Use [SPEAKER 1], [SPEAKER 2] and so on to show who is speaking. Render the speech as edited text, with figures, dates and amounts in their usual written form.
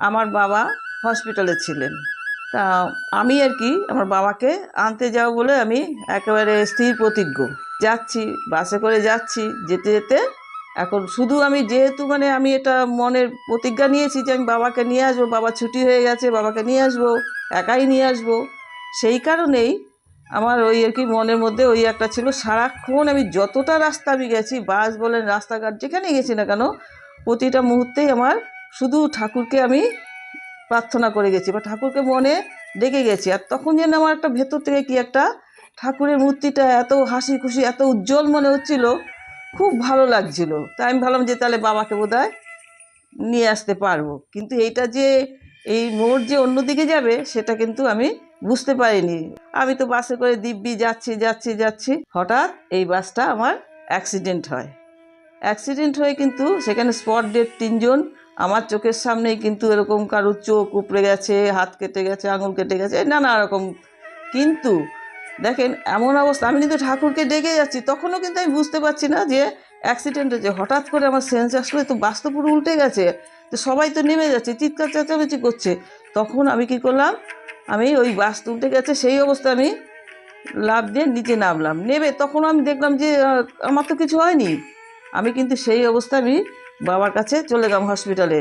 [SPEAKER 1] আমার বাবা হসপিটালে ছিলেন। তা আমি আর কি আমার বাবাকে আনতে যাব বলে আমি একেবারে স্থির প্রতিজ্ঞ যাচ্ছি, বাসে করে যাচ্ছি। যেতে যেতে এখন শুধু আমি যেহেতু মানে আমি এটা মনের প্রতিজ্ঞা নিয়েছি যে আমি বাবাকে নিয়ে আসবো, বাবা ছুটি হয়ে গেছে, বাবাকে নিয়ে আসবো, একাই নিয়ে আসবো। সেই কারণেই আমার ওই আর কি মনের মধ্যে ওই একটা ছিল। সারাক্ষণ আমি যতটা রাস্তা আমি গেছি, বাস বলেন রাস্তাঘাট যেখানে গেছি না কেন, প্রতিটা মুহূর্তেই আমার শুধু ঠাকুরকে আমি প্রার্থনা করে গেছি বা ঠাকুরকে মনে ডেকে গেছি। আর তখন যেন আমার একটা ভেতর থেকে কি একটা ঠাকুরের মূর্তিটা এত হাসি খুশি, এত উজ্জ্বল মনে হচ্ছিল, খুব ভালো লাগছিল। তাই আমি ভাবলাম যে তাহলে বাবাকে বোধহয় নিয়ে আসতে পারবো। কিন্তু এইটা যে এই মোড় যে অন্যদিকে যাবে সেটা কিন্তু আমি বুঝতে পারিনি। আমি তো বাসে করে দিব্যি যাচ্ছি যাচ্ছি যাচ্ছি, হঠাৎ এই বাসটা আমার অ্যাক্সিডেন্ট হয়। অ্যাক্সিডেন্ট হয়ে কিন্তু সেখানে স্পট ডেড 3 জন। আমার চোখের সামনেই কিন্তু এরকম কারোর চোখ উপড়ে গেছে, হাত কেটে গেছে, আঙুল কেটে গেছে, নানা রকম। কিন্তু দেখেন এমন অবস্থা, আমি কিন্তু ঠাকুরকে ডেকে যাচ্ছি, তখনও কিন্তু আমি বুঝতে পারছি না যে অ্যাক্সিডেন্ট হয়েছে। হঠাৎ করে আমার সেন্স আসলে তো বাস তো পুরো উল্টে গেছে, তো সবাই তো নেমে যাচ্ছে, চিৎকার চেঁচামেচি করছে। তখন আমি কি করলাম, আমি ওই বাস উল্টে গেছে সেই অবস্থায় আমি লাফ দিয়ে নিচে নামলাম। নেমে তখন আমি দেখলাম যে আমার তো কিছু হয়নি। আমি কিন্তু সেই অবস্থায় আমি বাবার কাছে চলে গেলাম হসপিটালে।